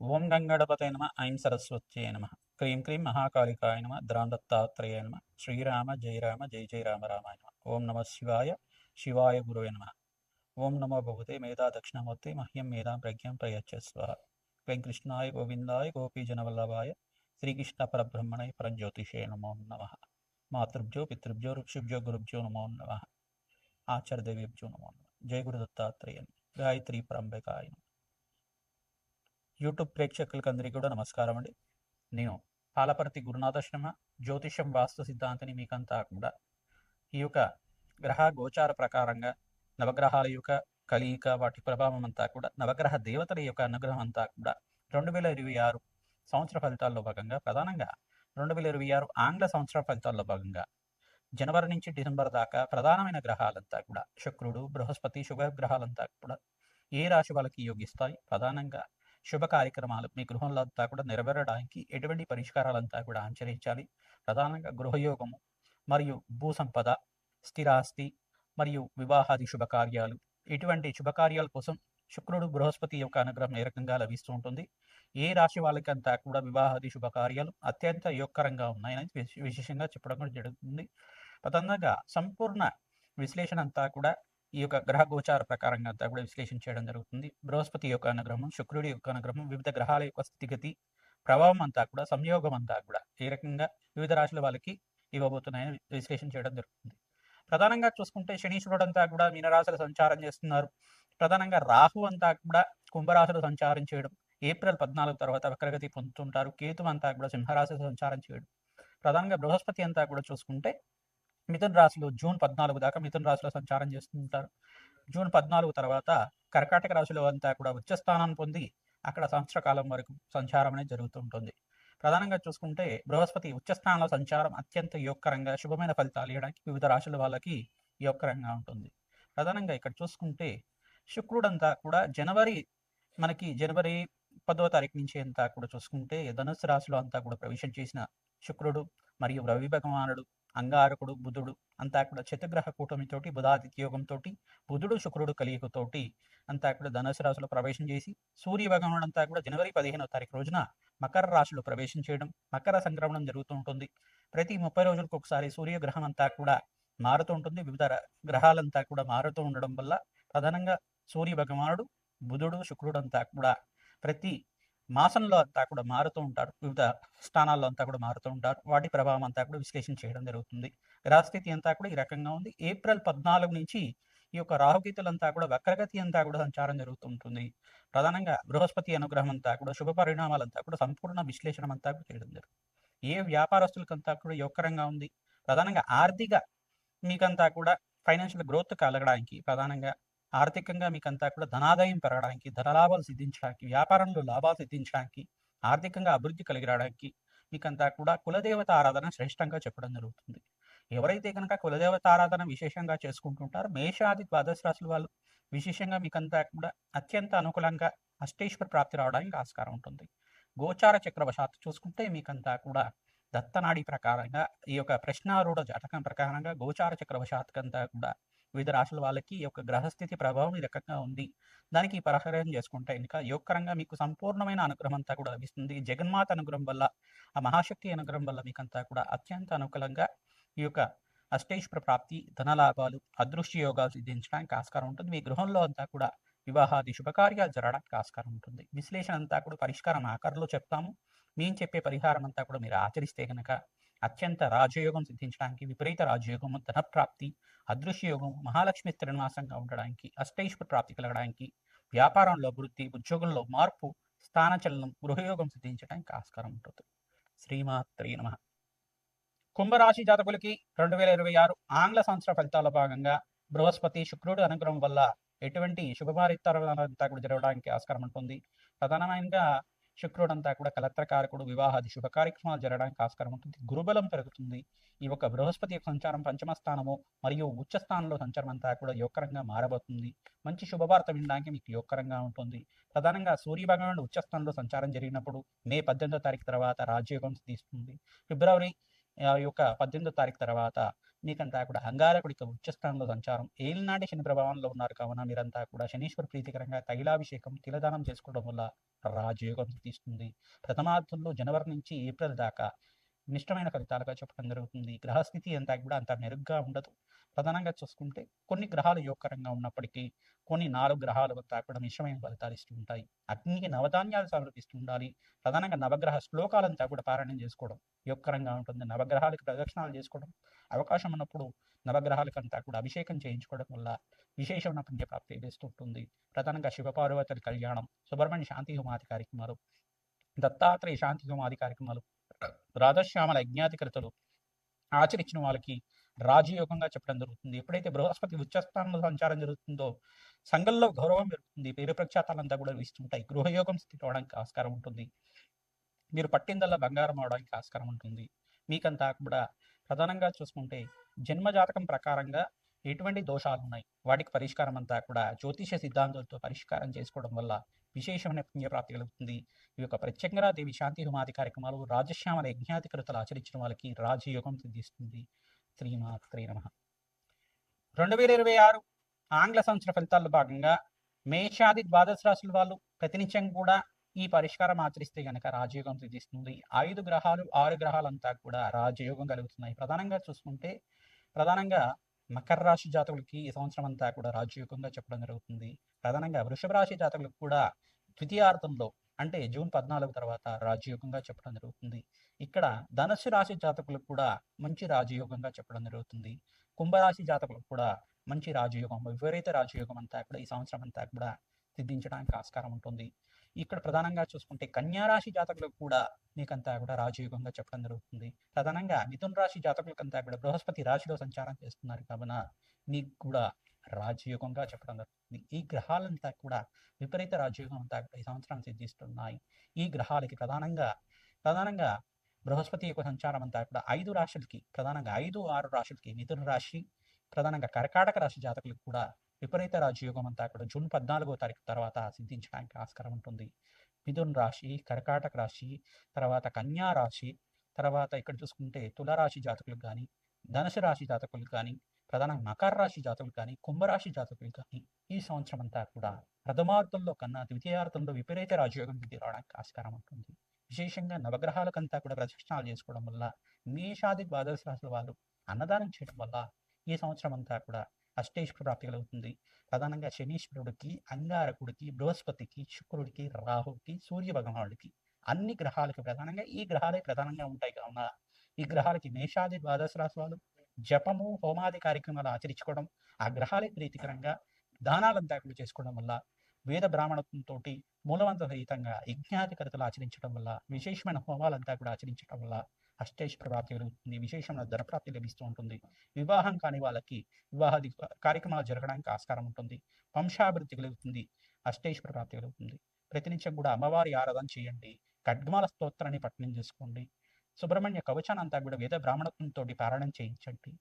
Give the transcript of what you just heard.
ఓం గంగణపతే నమ ఐం సరస్వత్యై నమ క్రీం క్రీం మహాకాళికాయ నమ ద్రాందత్తాత్రేయ నమ శ్రీరామ జయ రామ జయ జయ రామ రామాయ నమ ఓం నమ శివాయ శివాయ గురువే నమ ఓం నమో భగవతే మేధా దక్షిణామూర్తి మహ్యం మేధాం ప్రజ్ఞాం ప్రయచ్చస్వ వెంకృష్ణాయ గోవిందాయ గోపీజనవల్లభాయ శ్రీకృష్ణ పరబ్రహ్మణే పరంజ్యోతిషే నమో నమ మాతృభ్యో పితృభ్యో ఋషిభ్యో గురుభ్యో నమో నమ ఆచార్యదేవేభ్యో నమో నమ జయ గురు దత్తాత్రేయ గాయత్రి పరంబకాయ నమ. యూట్యూబ్ ప్రేక్షకులకు అందరికీ కూడా నమస్కారం అండి. నేను పాలపర్తి గురునాథ శర్మ, జ్యోతిషం వాస్తు సిద్ధాంతిని మీకంతా కూడా ఈ యొక్క గ్రహ గోచార ప్రకారంగా నవగ్రహాల యొక్క కలియిక వాటి ప్రభావం అంతా కూడా నవగ్రహ దేవతల యొక్క అనుగ్రహం అంతా కూడా 2026 సంవత్సర ఫలితాల్లో భాగంగా ప్రధానంగా 2026 ఆంగ్ల సంవత్సర ఫలితాల్లో భాగంగా జనవరి నుంచి డిసెంబర్ దాకా ప్రధానమైన గ్రహాలంతా కూడా శుక్రుడు, బృహస్పతి, శుభగ్రహాలంతా కూడా ఏ రాశి వాళ్ళకి యోగిస్తాయి, ప్రధానంగా శుభ కార్యక్రమాలు మీ గృహంలో అంతా కూడా నెరవేరడానికి ఎటువంటి పరిష్కారాలంతా కూడా ఆచరించాలి, ప్రధానంగా గృహయోగము మరియు భూ సంపద, స్థిరాస్తి మరియు వివాహాది శుభకార్యాలు, ఇటువంటి శుభకార్యాల కోసం శుక్రుడు, బృహస్పతి యొక్క అనుగ్రహం ఏ రకంగా లభిస్తూ ఉంటుంది, ఏ రాశి వాళ్ళకంతా కూడా వివాహాది శుభకార్యాలు అత్యంత యోగకరంగా ఉన్నాయని విశేషంగా చెప్పడం కూడా జరుగుతుంది. ప్రధానంగా సంపూర్ణ విశ్లేషణ అంతా కూడా ఈ యొక్క గ్రహ గోచార ప్రకారంగా అంతా కూడా విశ్లేషణ చేయడం జరుగుతుంది. బృహస్పతి యొక్క అనుగ్రహం, శుక్రుడి యొక్క అనుగ్రహం, వివిధ గ్రహాల యొక్క స్థితిగతి ప్రభావం అంతా కూడా సంయోగం అంతా కూడా ఏ రకంగా వివిధ రాశుల వాళ్ళకి ఇవ్వబోతున్నాయని విశ్లేషణ చేయడం జరుగుతుంది. ప్రధానంగా చూసుకుంటే శనీశ్వరుడు అంతా కూడా మీనరాశులు సంచారం చేస్తున్నారు. ప్రధానంగా రాహు అంతా కూడా కుంభరాశులు సంచారం చేయడం, ఏప్రిల్ 14 తర్వాత వక్రగతి పొందుతుంటారు. కేతు అంతా కూడా సింహరాశులు సంచారం చేయడం, ప్రధానంగా బృహస్పతి అంతా కూడా చూసుకుంటే మిథున రాశిలో జూన్ 14 దాకా మిథున రాశిలో సంచారం చేస్తుంటారు. జూన్ 14 తర్వాత కర్కాటక రాశిలో అంతా కూడా ఉచ్చ స్థానాన్ని పొంది అక్కడ సంవత్సర కాలం వరకు సంచారం అనేది జరుగుతుంటుంది. ప్రధానంగా చూసుకుంటే బృహస్పతి ఉచ్చస్థానంలో సంచారం అత్యంత యోగకరంగా శుభమైన ఫలితాలు ఇవ్వడానికి వివిధ రాశుల వాళ్ళకి యోగకరంగా ఉంటుంది. ప్రధానంగా ఇక్కడ చూసుకుంటే శుక్రుడంతా కూడా జనవరి 10వ తారీఖు నుంచి అంతా కూడా చూసుకుంటే ధనుస్సు రాశిలో అంతా కూడా ప్రవేశం చేసిన శుక్రుడు మరియు రవి భగవానుడు, అంగారకుడు, బుధుడు అంతా కూడా చతుర్గ్రహ కూటమితోటి, బుధాదిత్య యోగంతో, బుధుడు శుక్రుడు కలియుగతోటి అంతా కూడా ధనుసు రాశిలో ప్రవేశం చేసి సూర్య భగవానుడు అంతా కూడా జనవరి 15వ తారీఖు రోజున మకర రాశిలో ప్రవేశం చేయడం, మకర సంక్రమణం జరుగుతూ ఉంటుంది. ప్రతి 30 రోజులకు ఒకసారి సూర్యగ్రహం అంతా కూడా మారుతూ ఉంటుంది. వివిధ గ్రహాలంతా కూడా మారుతూ ఉండడం వల్ల ప్రధానంగా సూర్య భగవానుడు, బుధుడు, శుక్రుడు అంతా కూడా ప్రతి మాసంలో అంతా కూడా మారుతూ ఉంటారు. వివిధ స్థానాల్లో అంతా కూడా మారుతూ ఉంటారు. వాటి ప్రభావం అంతా కూడా విశ్లేషణ చేయడం జరుగుతుంది. గ్రహస్థితి అంతా కూడా ఈ రకంగా ఉంది. ఏప్రిల్ 14 నుంచి ఈ యొక్క రాహుకేతులంతా కూడా వక్రగతి అంతా కూడా సంచారం జరుగుతూ ఉంటుంది. ప్రధానంగా బృహస్పతి అనుగ్రహం అంతా కూడా శుభ పరిణామాలంతా కూడా సంపూర్ణ విశ్లేషణ అంతా కూడా చేయడం జరుగుతుంది. ఏ వ్యాపారస్తులకంతా కూడా యోగకరంగా ఉంది, ప్రధానంగా ఆర్థిక మీకంతా కూడా ఫైనాన్షియల్ గ్రోత్ కలగడానికి, ప్రధానంగా ఆర్థికంగా మీకంతా కూడా ధనాదాయం పెరగడానికి, ధనలాభాలు సిద్ధించడానికి, వ్యాపారంలో లాభాలు సిద్ధించడానికి, ఆర్థికంగా అభివృద్ధి కలిగి రావడానికి మీకంతా కూడా కులదేవత ఆరాధన శ్రేష్టంగా చెప్పడం జరుగుతుంది. ఎవరైతే కనుక కులదేవత ఆరాధన విశేషంగా చేసుకుంటుంటారో మేషాది ద్వాదశ రాశుల వాళ్ళు విశేషంగా మీకంతా కూడా అత్యంత అనుకూలంగా అష్టేశ్వర ప్రాప్తి రావడానికి ఆస్కారం ఉంటుంది. గోచార చక్రవశాత్తు చూసుకుంటే మీకంతా కూడా దత్తనాడి ప్రకారంగా ఈ యొక్క ప్రశ్నారూఢ జాతకం ప్రకారంగా గోచార చక్రవశాత్కంతా కూడా వివిధ రాశుల వాళ్ళకి ఈ యొక్క గ్రహస్థితి ప్రభావం ఈ రకంగా ఉంది. దానికి పరిహారం చేసుకుంటే ఇంకా యోగకరంగా మీకు సంపూర్ణమైన అనుగ్రహం అంతా కూడా లభిస్తుంది. జగన్మాత అనుగ్రహం వల్ల, ఆ మహాశక్తి అనుగ్రహం వల్ల మీకంతా కూడా అత్యంత అనుకూలంగా ఈ యొక్క అష్టేశ్వర ప్రాప్తి, ధనలాభాలు, అదృశ్య యోగాలు సిద్ధించడానికి ఆస్కారం ఉంటుంది. మీ గృహంలో అంతా కూడా వివాహాది శుభకార్యాలు జరగడానికి ఆస్కారం ఉంటుంది. విశ్లేషణ అంతా కూడా పరిష్కారం ఆకారంలో చెప్తాము. మేము చెప్పే పరిహారం అంతా కూడా మీరు ఆచరిస్తే కనుక అత్యంత రాజయోగం సిద్ధించడానికి, విపరీత రాజయోగము, ధనప్రాప్తి, అదృశ్య యోగం, మహాలక్ష్మి స్థిరనివాసంగా ఉండడానికి, అష్టైశ్వర ప్రాప్తి కలగడానికి, వ్యాపారంలో అభివృద్ధి, ఉద్యోగంలో మార్పు, స్థానచలనం, గృహయోగం సిద్ధించడానికి ఆస్కారం ఉంటుంది. శ్రీమాత్రే నమః. కుంభరాశి జాతకులకి 2026 ఆంగ్ల సంవత్సర ఫలితాల భాగంగా బృహస్పతి, శుక్రుడు అనుగ్రహం వల్ల ఎటువంటి శుభమారితరంతా కూడా జరగడానికి ఆస్కారం ఉంటుంది. ప్రధానమైనగా శుక్రుడు అంతా కూడా కలత్రకారకుడు, వివాహాది శుభ కార్యక్రమాలు జరగడానికి ఆస్కారం ఉంటుంది. గురుబలం పెరుగుతుంది. ఈ యొక్క బృహస్పతి యొక్క సంచారం పంచమ స్థానము మరియు ఉచ్చ స్థానంలో సంచారం అంతా కూడా యోగకరంగా మారబోతుంది. మంచి శుభవార్త వినడానికి మీకు యోగకరంగా ఉంటుంది. ప్రధానంగా సూర్య భగవానుడు ఉచ్చ స్థానంలో సంచారం జరిగినప్పుడు మే 18వ తారీఖు తర్వాత రాజయోగం సిద్ధిస్తుంది. ఫిబ్రవరి యొక్క 18వ తారీఖు తర్వాత మీకంతా కూడా అంగారకుడికి ఉచ్చస్థానంలో సంచారం, ఏలినాటి శని ప్రభావంలో ఉన్నారు కావున మీరంతా కూడా శనీశ్వర ప్రీతికరంగా తైలాభిషేకం, తిలదానం చేసుకోవడం వల్ల రాజయోగం సిద్ధిస్తుంది. ప్రథమార్థంలో జనవరి నుంచి ఏప్రిల్ దాకా మిశ్రమైన ఫలితాలుగా చెప్పడం జరుగుతుంది. గ్రహస్థితి అంతా కూడా అంత మెరుగ్గా ఉండదు. ప్రధానంగా చూసుకుంటే కొన్ని గ్రహాలు యోగకరంగా ఉన్నప్పటికీ కొన్ని 4 గ్రహాలు అంతా కూడా మిశ్రమైన ఫలితాలు ఇస్తూ ఉంటాయి. అగ్నికి నవధాన్యాలు సమర్పిస్తూ ఉండాలి. ప్రధానంగా నవగ్రహ శ్లోకాలంతా కూడా పారాయణం చేసుకోవడం యోగకరంగా ఉంటుంది. నవగ్రహాలకు ప్రదక్షిణాలు చేసుకోవడం, అవకాశం ఉన్నప్పుడు నవగ్రహాలకంతా కూడా అభిషేకం చేయించుకోవడం వల్ల విశేషమైన పుణ్యప్రాప్తి లభిస్తుంటుంది. ప్రధానంగా శివపార్వతుల కళ్యాణం, సుబ్రహ్మణ్య శాంతి హోమాది కార్యక్రమాలు, దత్తాత్రేయ శాంతి హోమాది కార్యక్రమాలు, రాధశ్యామల యజ్ఞాధికృతులు ఆచరించిన వాళ్ళకి రాజయోగంగా చెప్పడం జరుగుతుంది. ఎప్పుడైతే బృహస్పతి ఉచ్చస్థానంలో సంచారం జరుగుతుందో సంఘంలో గౌరవం పెరుగుతుంది, పేరు ప్రఖ్యాతాలంతా కూడా ఇస్తుంటాయి. గృహయోగం స్థితి అవడానికి ఆస్కారం ఉంటుంది. మీరు పట్టిందల్లా బంగారం అవడానికి ఆస్కారం ఉంటుంది. మీకంతా కూడా ప్రధానంగా చూసుకుంటే జన్మజాతకం ప్రకారంగా ఎటువంటి దోషాలు ఉన్నాయి, వాటికి పరిష్కారం అంతా కూడా జ్యోతిష సిద్ధాంతాలతో పరిష్కారం చేసుకోవడం వల్ల విశేషమైన పుణ్యప్రాప్తి కలుగుతుంది. ఈ యొక్క ప్రత్యంగరాదేవి శాంతి హోమాది కార్యక్రమాలు, రాజశ్యామల యజ్ఞాధికృతలు ఆచరించిన వాళ్ళకి రాజయోగం సిద్ధిస్తుంది. శ్రీమాత్రే నమః. 2026 ఆంగ్ల సంవత్సర ఫలితాల్లో భాగంగా మేషాది ద్వాదశ రాశుల వాళ్ళు ప్రతినిత్యం కూడా ఈ పరిష్కారం ఆచరిస్తే గనక రాజయోగం సిద్ధిస్తుంది. 5 గ్రహాలు 6 గ్రహాలంతా కూడా రాజయోగం కలుగుతున్నాయి. ప్రధానంగా చూసుకుంటే ప్రధానంగా మకర రాశి జాతకులకి ఈ సంవత్సరం అంతా కూడా రాజయోగంగా చెప్పడం జరుగుతుంది. ప్రధానంగా వృషభ రాశి జాతకులకు కూడా ద్వితీయార్థంలో అంటే జూన్ 14 తర్వాత రాజయోగంగా చెప్పడం జరుగుతుంది. ఇక్కడ ధనుస్సు రాశి జాతకులకు కూడా మంచి రాజయోగంగా చెప్పడం జరుగుతుంది. కుంభరాశి జాతకులకు కూడా మంచి రాజయోగం, విపరీత రాజయోగం అంతా కూడా ఈ సంవత్సరం అంతా కూడా సిద్ధించడానికి ఆస్కారం ఉంటుంది. ఇక్కడ ప్రధానంగా చూసుకుంటే కన్యా రాశి జాతకులకు కూడా మీకంతా కూడా రాజయోగంగా చెప్పడం జరుగుతుంది. ప్రధానంగా మిథున రాశి జాతకులకంతా కూడా బృహస్పతి రాశిలో సంచారం చేస్తున్నారు కావున మీకు కూడా రాజయోగంగా చెప్పడం జరుగుతుంది. ఈ గ్రహాలంతా కూడా విపరీత రాజయోగం అంతా కూడా ఈ సంవత్సరం సిద్ధిస్తున్నాయి. ఈ గ్రహాలకి ప్రధానంగా బృహస్పతి యొక్క సంచారం అంతా కూడా 5 రాశులకి, ప్రధానంగా 5, 6 రాశులకి, మిథున రాశి, ప్రధానంగా కర్కాటక రాశి జాతకులకు కూడా విపరీత రాజయోగం అంతా కూడా జూన్ 14వ తారీఖు తర్వాత సిద్ధించడానికి ఆస్కారం ఉంటుంది. మిథున రాశి, కర్కాటక రాశి, తర్వాత కన్యా రాశి, తర్వాత ఇక్కడ చూసుకుంటే తులారాశి జాతకులకు కానీ, ధనుసు రాశి జాతకులకు కానీ, ప్రధానంగా మకర రాశి జాతకులు కానీ, కుంభరాశి జాతకులు కానీ ఈ సంవత్సరం అంతా కూడా ప్రథమార్థంలో కన్నా ద్వితీయార్థంలో విపరీత రాజయోగం సిద్ధి రావడానికి ఆస్కారం ఉంటుంది. విశేషంగా నవగ్రహాలకంతా కూడా ప్రదక్షిణాలు చేసుకోవడం వల్ల, మేషాది ద్వాదశ రాశుల వాళ్ళు అన్నదానం చేయడం వల్ల ఈ సంవత్సరం అంతా కూడా అష్టైశ్వర్య ప్రాప్తి కలుగుతుంది. ప్రధానంగా శనీశ్వరుడికి, అంగారకుడికి, బృహస్పతికి, శుక్రుడికి, రాహుకి, సూర్య భగవానుడికి, అన్ని గ్రహాలకి ప్రధానంగా ఈ గ్రహాలే ప్రధానంగా ఉంటాయి కావున ఈ గ్రహాలకి మేషాది ద్వాదశ రాశి వాళ్ళు జపము, హోమాది కార్యక్రమాలు ఆచరించుకోవడం, ఆ గ్రహాలే ప్రీతికరంగా దానాలంతా కూడా చేసుకోవడం వల్ల, వేద బ్రాహ్మణత్వంతో మూలవంత సహితంగా యజ్ఞాధికరతలు ఆచరించడం వల్ల, విశేషమైన హోమాలంతా కూడా ఆచరించడం వల్ల అష్టైశ్వర్య ప్రాప్తి కలుగుతుంది. విశేషమైన ధనప్రాప్తి లభిస్తూ ఉంటుంది. వివాహం కాని వాళ్ళకి వివాహాది కార్యక్రమాలు జరగడానికి ఆస్కారం ఉంటుంది. వంశాభివృద్ధి కలుగుతుంది. అష్టైశ్వర్య ప్రాప్తి కలుగుతుంది. ప్రతినిత్యం కూడా అమ్మవారి ఆరాధన చేయండి. ఖడ్గమాల స్తోత్రాన్ని పఠనం చేసుకోండి. సుబ్రహ్మణ్య కవచాన్ని అంతా కూడా వేద బ్రాహ్మణత్వంతో పారాయణం చేయించండి.